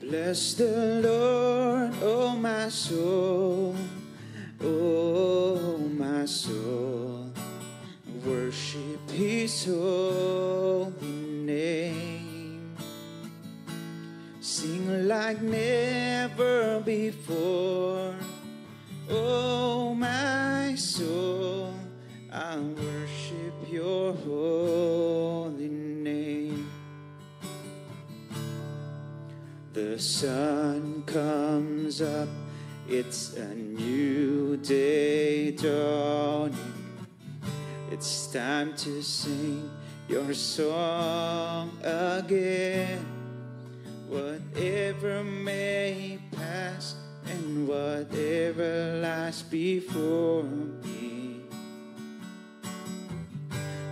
Bless the Lord, oh my soul, oh my soul. Worship His holy name. Sing like never before, oh my soul. I worship your holy name. The sun comes up, it's a new day dawning. It's time to sing your song again. Whatever may pass and whatever lies before me,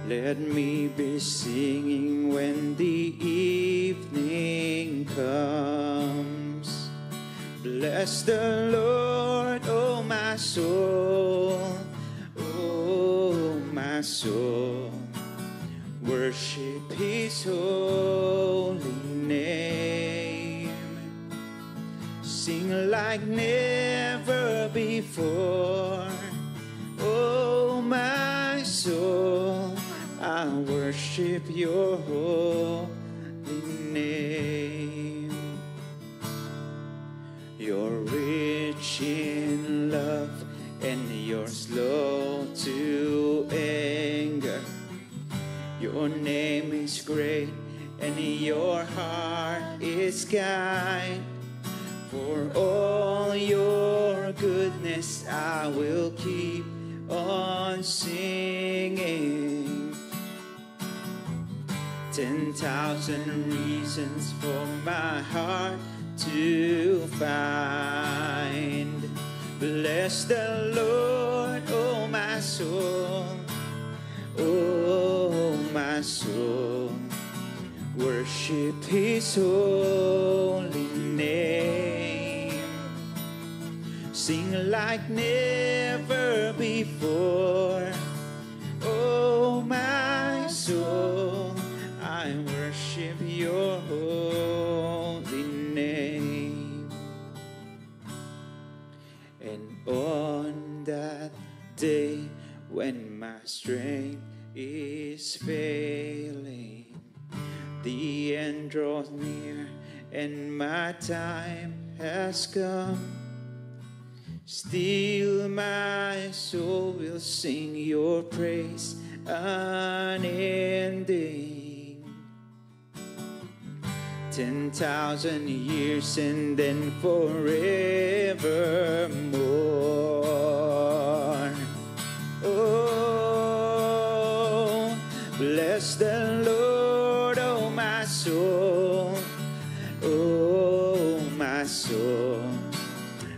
let me be singing when the evening comes. Bless the Lord, oh my soul, oh my soul. Worship His holy name. Sing like never before, oh my soul. I worship your holy name. You're rich in love and you're slow to anger. Your name is great and your heart is kind. For all your goodness I will keep on singing. 10,000 reasons for my heart to find. Bless the Lord, oh my soul, oh my soul. Worship His holy name. Sing like never before, oh my soul. I worship your holy name. And on that day when my strength is failing, the end draws near and my time has come. Still my soul will sing your praise unending. 10,000 years and then forevermore. Oh, bless the Lord, oh my soul, oh my soul.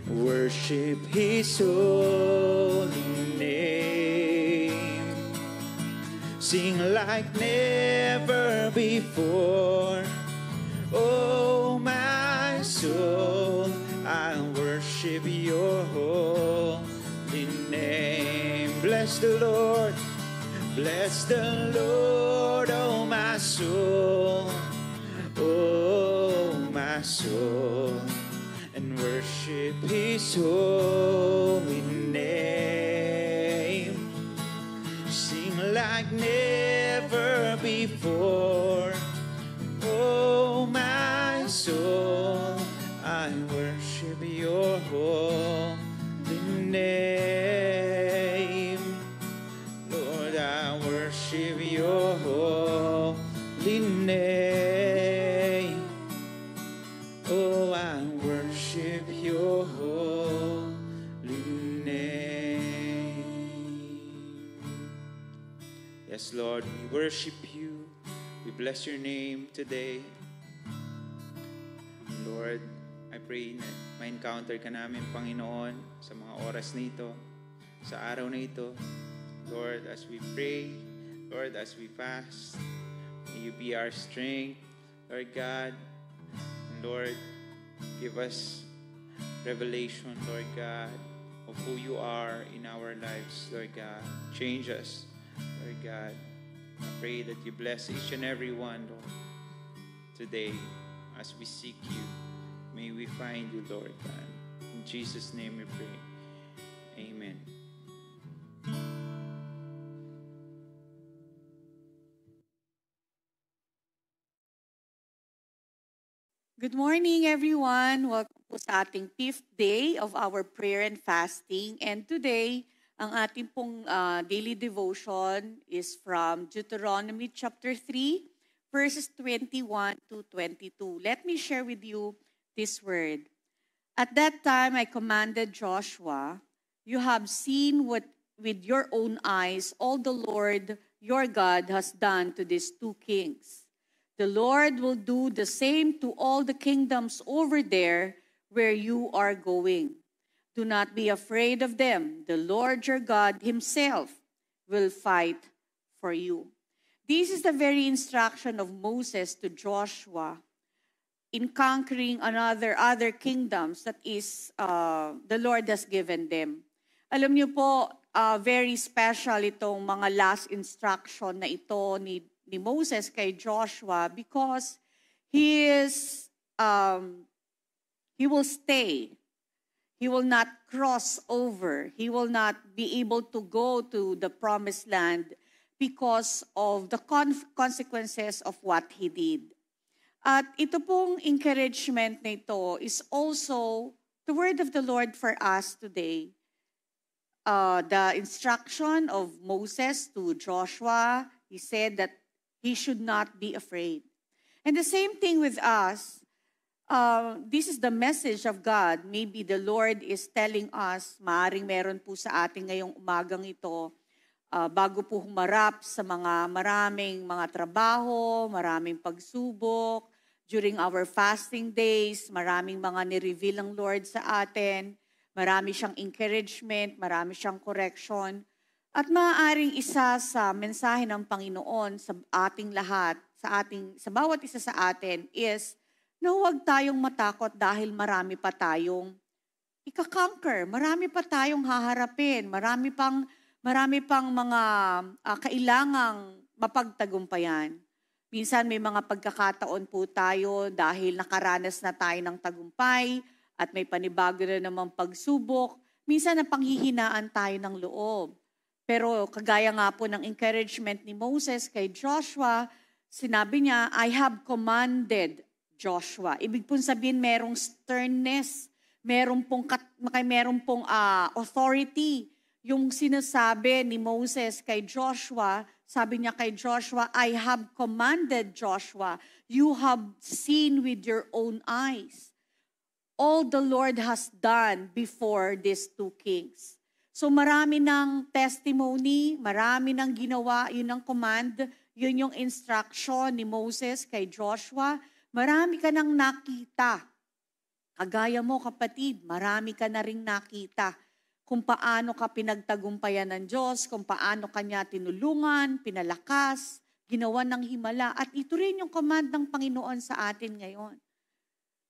Worship His holy name. Sing like never before, oh my soul. I worship your holy name. Bless the Lord, bless the Lord, oh my soul, oh my soul. And worship His holy name. Sing like never before, oh my soul. I worship your holy name. Lord, I worship your holy name. Oh, I worship your holy name. Yes, Lord, we worship you. We bless your name today. Lord, I pray na ma-encounter ka namin, Panginoon, sa mga oras nito, sa araw na ito. Lord, as we pray, Lord, as we fast, may you be our strength, Lord God. And Lord, give us revelation, Lord God, of who you are in our lives, Lord God. Change us, Lord God. I pray that you bless each and every one, Lord, today as we seek you May we find you, Lord God. In Jesus' name we pray. Amen. Good morning, everyone. Welcome po sa ating 5th day of our prayer and fasting. And today, ang ating pong daily devotion is from Deuteronomy chapter 3, verses 21 to 22. Let me share with you this word. At that time, I commanded Joshua, "You have seen what with your own eyes all the Lord your God has done to these two kings. The Lord will do the same to all the kingdoms over there where you are going. Do not be afraid of them. The Lord your God himself will fight for you." This is the very instruction of Moses to Joshua in conquering other kingdoms that is the Lord has given them. Alam niyo po, very special itong mga last instruction na ito ni Moses kay Joshua because he will stay. He will not cross over. He will not be able to go to the promised land because of the consequences of what he did. At ito pong encouragement na ito is also the word of the Lord for us today. The instruction of Moses to Joshua, he said that he should not be afraid. And the same thing with us. This is the message of God. Maybe the Lord is telling us, maaring meron po sa atin ngayong umagang ito, bago po humarap sa maraming mga trabaho, maraming pagsubok, during our fasting days, maraming mga ni-reveal ng Lord sa atin, marami siyang encouragement, marami siyang correction. At maaaring isa sa mensahe ng Panginoon sa ating lahat, sa bawat isa sa atin is na huwag tayong matakot dahil marami pa tayong ika-conquer, marami pa tayong haharapin, marami pang mga kailangang mapagtagumpayan. Minsan may mga pagkakataon po tayo dahil nakaranas na tayo ng tagumpay at may panibago na namang pagsubok, minsan napanghihinaan tayo ng loob. Pero kagaya nga po ng encouragement ni Moses kay Joshua, sinabi niya, I have commanded Joshua. Ibig pong sabihin merong sternness, merong pong authority. Yung sinasabi ni Moses kay Joshua, sabi niya kay Joshua, I have commanded Joshua. You have seen with your own eyes all the Lord has done before these two kings. So marami ng testimony, marami ng ginawa, yun ang command, yun yung instruction ni Moses kay Joshua. Marami ka nang nakita. Kagaya mo kapatid, marami ka na ring nakita kung paano ka pinagtagumpayan ng Diyos, kung paano ka niya tinulungan, pinalakas, ginawa ng himala. At ito rin yung command ng Panginoon sa atin ngayon.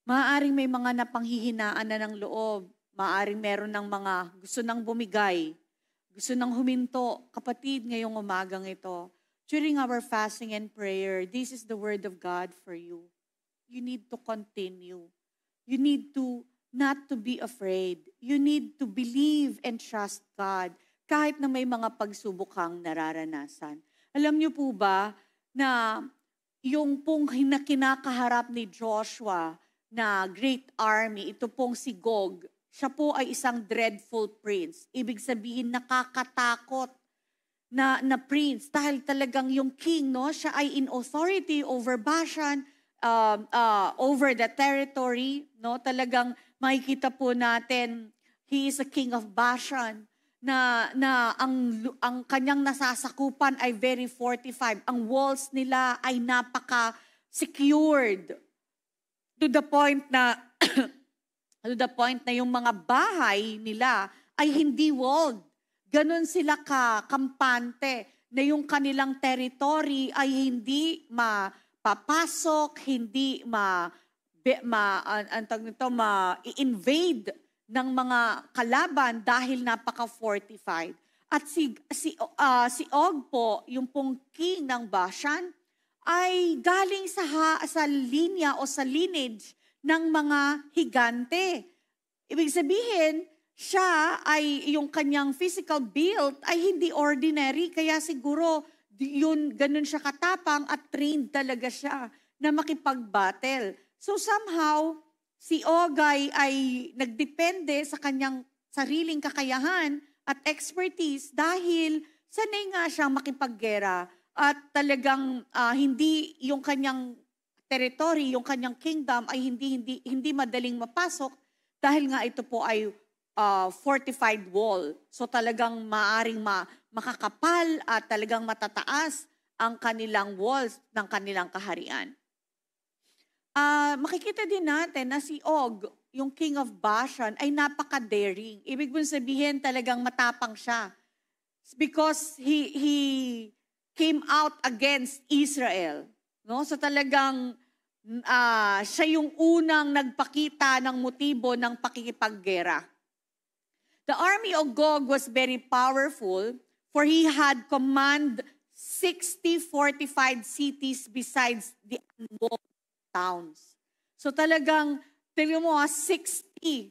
Maaaring may mga napanghihinaan na ng loob. Maaaring meron ng mga gusto nang bumigay, gusto nang huminto. Kapatid, ngayong umagang ito, during our fasting and prayer, this is the word of God for you. You need to continue. You need to not to be afraid. You need to believe and trust God kahit na may mga pagsubok kang nararanasan. Alam niyo po ba na yung pong kinakaharap ni Joshua na great army, ito pong si Gog, siya po ay isang dreadful prince. Ibig sabihin, nakakatakot na prince. Dahil talagang yung king, no, siya ay in authority over Bashan, over the territory. No? Talagang makikita po natin, he is a king of Bashan, na ang kanyang nasasakupan ay very fortified. Ang walls nila ay napaka-secured. To the point na yung mga bahay nila ay hindi walled. Ganon sila kampante na yung kanilang territory ay hindi mapapasok, hindi ma-invade ng mga kalaban dahil napaka-fortified. At si Og po, yung pong king ng Bashan, ay galing sa linya o sa lineage ng mga higante. Ibig sabihin, siya ay yung kanyang physical build ay hindi ordinary, kaya siguro yun, ganun siya katapang at trained talaga siya na makipag-battle. So somehow, si Og ay nagdepende sa kanyang sariling kakayahan at expertise dahil sanay nga siyang makipaggera at talagang hindi yung kanyang territory, yung kanyang kingdom ay hindi madaling mapasok dahil nga ito po ay fortified wall. So talagang maaring makakapal at talagang matataas ang kanilang walls ng kanilang kaharian. Makikita din natin na si Og, yung king of Bashan, ay napaka-daring. Ibig sabihin talagang matapang siya. Because he came out against Israel. No? So talagang siya yung unang nagpakita ng motibo ng pakikipaggera. The army of Gog was very powerful, for he had command 60 fortified cities besides the unwalled towns. So talagang, tingnan mo 60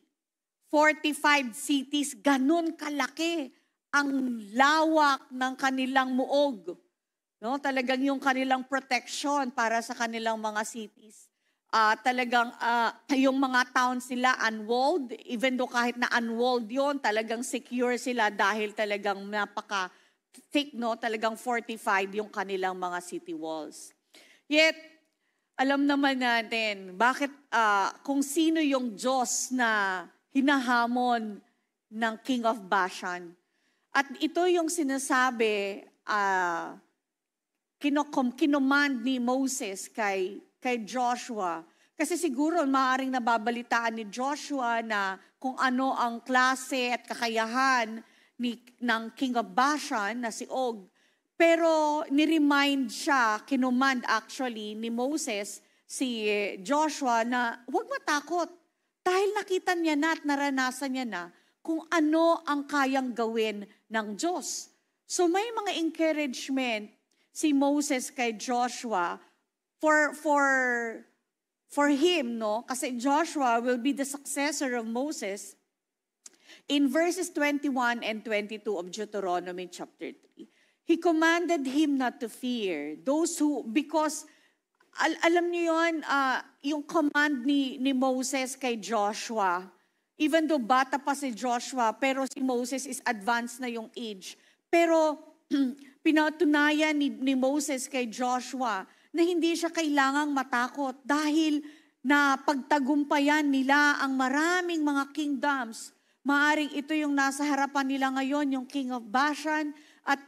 fortified cities, ganun kalaki ang lawak ng kanilang muog. No? Talagang yung kanilang protection para sa kanilang mga cities. Talagang yung mga towns nila unwalled, even though kahit na unwalled yon, talagang secure sila dahil talagang napaka-thick, no? Talagang fortified yung kanilang mga city walls. Yet, alam naman natin, bakit kung sino yung Diyos na hinahamon ng King of Bashan. At ito yung sinasabi, kinommand ni Moses kay Joshua. Kasi siguro maaaring nababalitaan ni Joshua na kung ano ang klase at kakayahan ng King of Bashan na si Og. Pero ni-remind siya, kinommand actually ni Moses si Joshua na huwag matakot. Dahil nakita niya na at naranasan niya na kung ano ang kayang gawin ng Diyos. So may mga encouragement si Moses kay Joshua for him, no? Kasi Joshua will be the successor of Moses. In verses 21 and 22 of Deuteronomy chapter 3, he commanded him not to fear those who, because alam niyo yun, yung command ni Moses kay Joshua, even though bata pa si Joshua, pero si Moses is advanced na yung age. Pero pinatunayan ni Moses kay Joshua na hindi siya kailangang matakot dahil na pagtagumpayan nila ang maraming mga kingdoms. Maaring ito yung nasa harapan nila ngayon, yung King of Bashan, at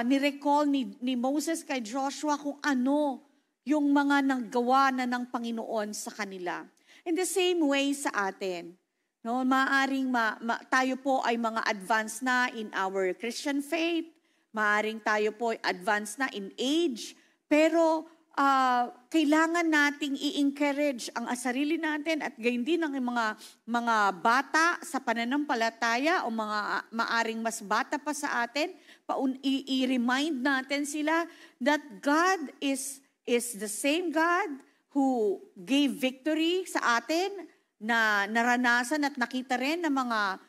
nirecall ni Moses kay Joshua kung ano yung mga naggawa na ng Panginoon sa kanila. In the same way sa atin, no, maaring tayo po ay mga advanced na in our Christian faith, maaring tayo po ay advanced na in age, pero kailangan nating i-encourage ang sarili natin at gayon din ang mga bata sa pananampalataya o mga maaring mas bata pa sa atin, i-remind natin sila that God is the same God who gave victory sa atin, na naranasan at nakita rin ng mga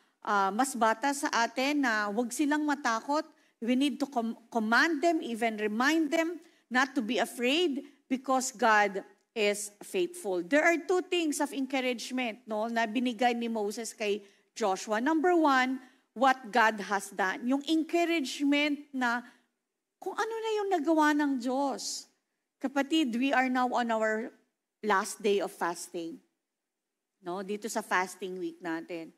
mas bata sa atin na huwag silang matakot. We need to command them, even remind them not to be afraid because God is faithful. There are two things of encouragement, no, na binigay ni Moses kay Joshua. Number one, what God has done. Yung encouragement na kung ano na yung nagawa ng Diyos. Kapatid, we are now on our last day of fasting. No, dito sa fasting week natin.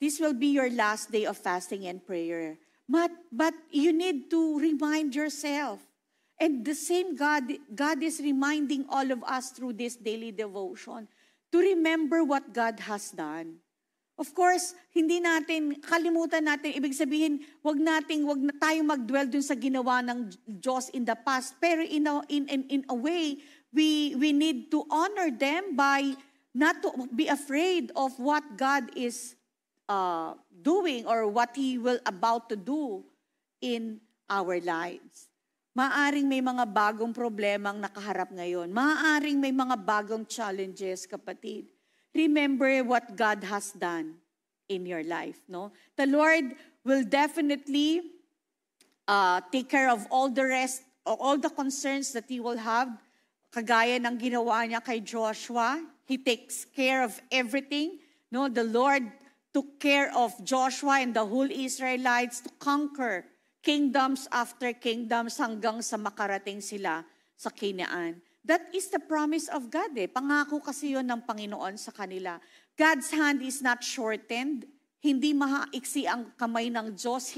This will be your last day of fasting and prayer. But you need to remind yourself. And the same God is reminding all of us through this daily devotion to remember what God has done. Of course, hindi natin, kalimutan natin, ibig sabihin, wag na tayong mag-dwell dun sa ginawa ng Diyos in the past. Pero in a way, we need to honor them by not to be afraid of what God is doing or what He will about to do in our lives. Maaring may mga bagong problemang nakaharap ngayon. Maaring may mga bagong challenges, kapatid. remember what God has done in your life. No? The Lord will definitely take care of all the rest, all the concerns that you will have, kagaya ng ginawa niya kay Joshua. He takes care of everything. No, the Lord took care of Joshua and the whole Israelites to conquer kingdoms after kingdoms hanggang sa makarating sila sa Canaan. That is the promise of God. Pangako kasi yon ng Panginoon sa kanila. God's hand is not shortened. Hindi maiksi ang kamay ng Diyos.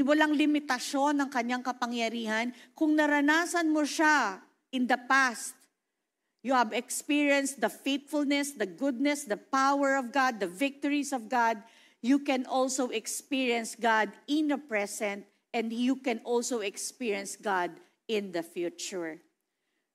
Walang limitasyon ng kanyang kapangyarihan. Kung naranasan mo siya in the past, you have experienced the faithfulness, the goodness, the power of God, the victories of God. You can also experience God in the present, and you can also experience God in the future.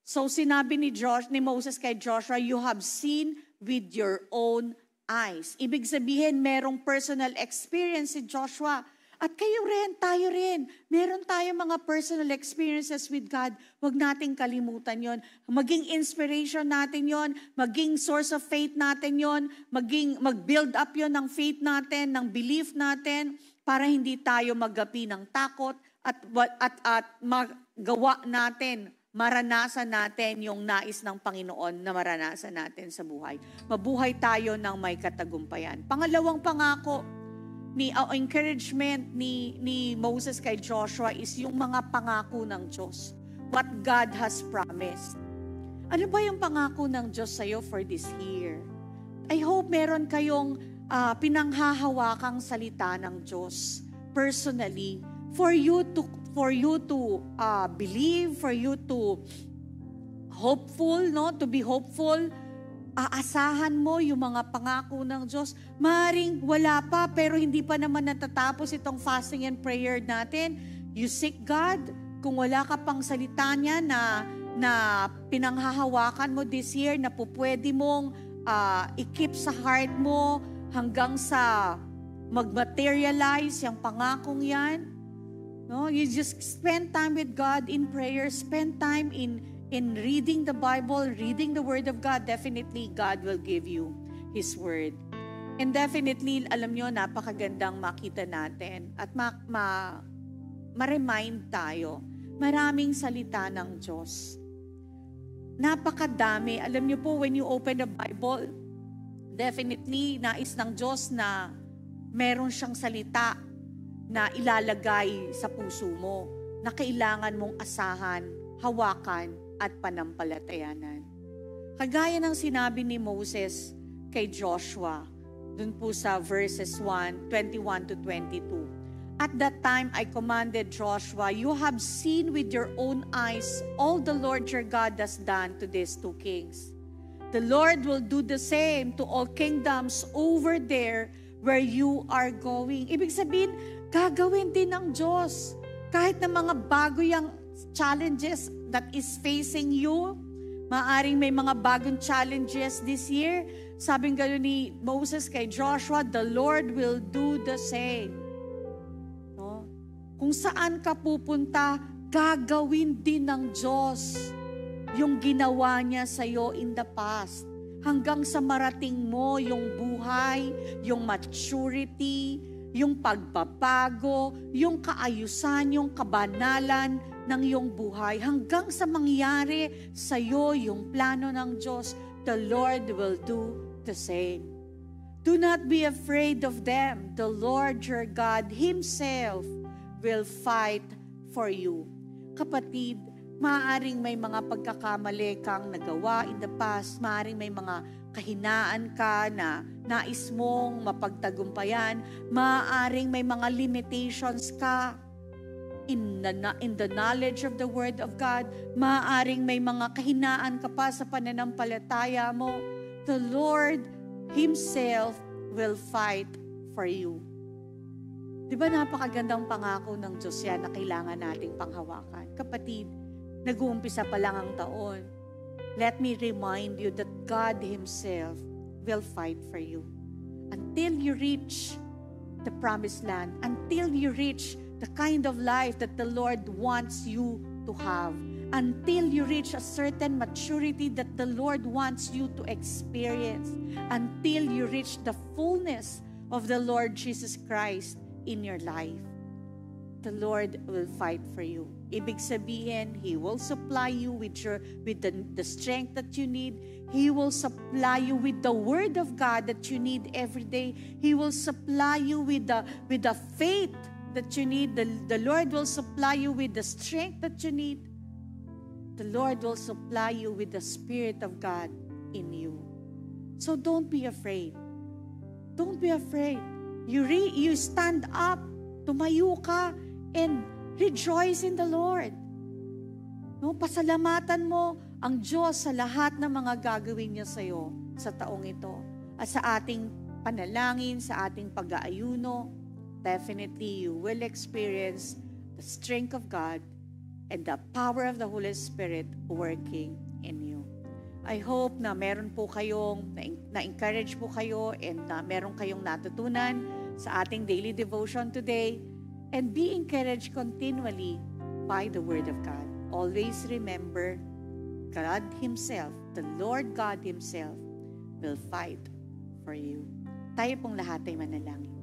So sinabi ni Moses kay Joshua, you have seen with your own eyes. Ibig sabihin, merong personal experience si Joshua. At kayo rin, tayo rin. Meron tayong mga personal experiences with God. Huwag nating kalimutan yon. Maging inspiration natin yon. Maging source of faith natin yon. Mag-build up yon ng faith natin, ng belief natin, para hindi tayo magapi ng takot at magawa natin, maranasan natin yung nais ng Panginoon na maranasan natin sa buhay. Mabuhay tayo ng may katagumpayan. Pangalawang pangako, encouragement ni Moses kay Joshua is yung mga pangako ng Diyos. What God has promised. Ano ba yung pangako ng Diyos sa'yo for this year? I hope meron kayong pinanghahawakang salita ng Diyos personally for you to believe, for you to to be hopeful. Aasahan mo yung mga pangako ng Diyos. Maring wala pa, pero hindi pa naman natatapos itong fasting and prayer natin. You seek God. Kung wala ka pang salita niya na pinanghahawakan mo this year, na pupwede mong i-keep sa heart mo hanggang sa mag-materialize yung pangakong yan. No? You just spend time with God in prayer, spend time in reading the Bible, reading the Word of God. Definitely, God will give you His Word. And definitely, alam nyo, napakagandang makita natin at ma-remind tayo. Maraming salita ng Diyos. Napakadami. Alam nyo po, when you open the Bible, definitely, nais ng Diyos na meron siyang salita na ilalagay sa puso mo, na kailangan mong asahan, hawakan, at panampalatayanan. Kagaya ng sinabi ni Moses kay Joshua, dun po sa verses 21 to 22. At that time I commanded Joshua, you have seen with your own eyes all the Lord your God has done to these two kings. The Lord will do the same to all kingdoms over there where you are going. Ibig sabihin, gagawin din ng Diyos. Kahit na mga bago yung challenges that is facing you, maaring may mga bagong challenges this year. Sabing gano'n ni Moses kay Joshua, the Lord will do the same. No? Kung saan ka pupunta, gagawin din ng Diyos yung ginawa niya sa'yo in the past. Hanggang sa marating mo yung buhay, yung maturity, yung pagbabago, yung kaayusan, yung kabanalan ng iyong buhay, hanggang sa mangyari sa iyo yung plano ng Diyos, the Lord will do the same. Do not be afraid of them. The Lord your God Himself will fight for you. Kapatid, maaaring may mga pagkakamali kang nagawa in the past, maaaring may mga kahinaan ka na nais mong mapagtagumpayan, maaaring may mga limitations ka in the knowledge of the Word of God, maaaring may mga kahinaan ka pa sa pananampalataya mo. The Lord Himself will fight for you. Di ba napakagandang pangako ng Diyos yan na kailangan nating panghawakan? Kapatid, nag-uumpisa pa lang ang taon. Let me remind you that God Himself will fight for you. Until you reach the promised land, until you reach the kind of life that the Lord wants you to have, until you reach a certain maturity that the Lord wants you to experience, until you reach the fullness of the Lord Jesus Christ in your life. The Lord will fight for you. Ibig sabihin, He will supply you with the strength that you need. He will supply you with the Word of God that you need every day. He will supply you with the faith that you need. The Lord will supply you with the strength that you need. The Lord will supply you with the Spirit of God in you. So don't be afraid. Don't be afraid. You stand up, tumayo ka, and rejoice in the Lord. No, pasalamatan mo ang Diyos sa lahat ng mga gagawin niya sa iyo sa taong ito. At sa ating panalangin, sa ating pag-aayuno, definitely you will experience the strength of God and the power of the Holy Spirit working in you. I hope na meron po kayong, na-encourage po kayo and na meron kayong natutunan sa ating daily devotion today. And be encouraged continually by the Word of God. Always remember, God Himself, the Lord God Himself, will fight for you. Tayo pong lahat ay manalangin.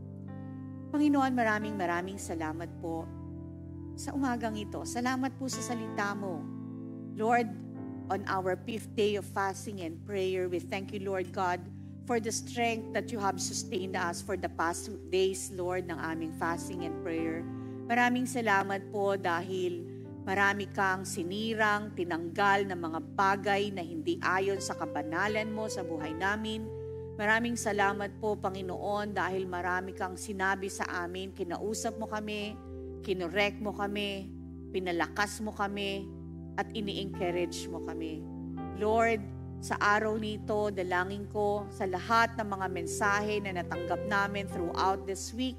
Panginoon, maraming salamat po sa umagang ito. Salamat po sa salita mo. Lord, on our 5th day of fasting and prayer, we thank you, Lord God, for the strength that you have sustained us for the past days, Lord, ng aming fasting and prayer. Maraming salamat po dahil marami kang sinirang, tinanggal ng mga bagay na hindi ayon sa kabanalan mo sa buhay namin. Maraming salamat po, Panginoon, dahil marami kang sinabi sa amin, kinausap mo kami, kinorek mo kami, pinalakas mo kami, at ini-encourage mo kami. Lord, sa araw nito, dalangin ko sa lahat ng mga mensahe na natanggap namin throughout this week.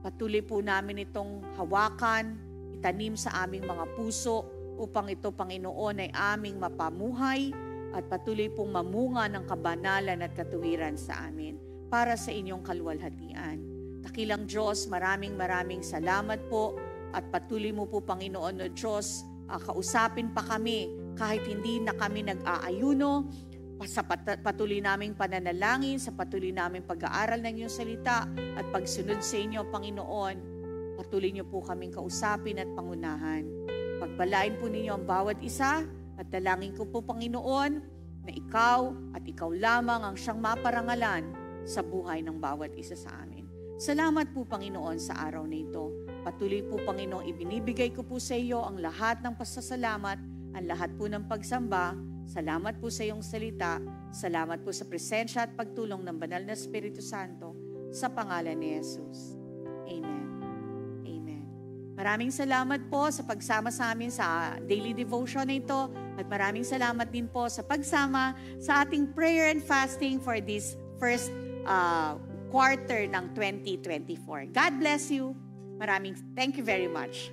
Patuloy po namin itong hawakan, itanim sa aming mga puso upang ito, Panginoon, ay aming mapamuhay at patuloy pong mamunga ng kabanalan at katuwiran sa amin para sa inyong kaluwalhatian. Dakilang Diyos, maraming salamat po at patuloy mo po, Panginoon o Diyos, kausapin pa kami kahit hindi na kami nag-aayuno, sa patuloy naming pananalangin, sa patuloy naming pag-aaral ng iyong salita at pagsunod sa inyo, Panginoon, patuloy niyo po kaming kausapin at pangunahan. Pagpalain po ninyo ang bawat isa at dalangin ko po, Panginoon, na ikaw at ikaw lamang ang siyang maparangalan sa buhay ng bawat isa sa amin. Salamat po, Panginoon, sa araw na ito. Patuloy po, Panginoon, ibinibigay ko po sa iyo ang lahat ng pasasalamat, ang lahat po ng pagsamba. Salamat po sa iyong salita. Salamat po sa presensya at pagtulong ng Banal na Espiritu Santo sa pangalan ni Jesus. Amen. Amen. Maraming salamat po sa pagsama sa amin sa daily devotion na ito at maraming salamat din po sa pagsama sa ating prayer and fasting for this first quarter ng 2024. God bless you. Thank you very much.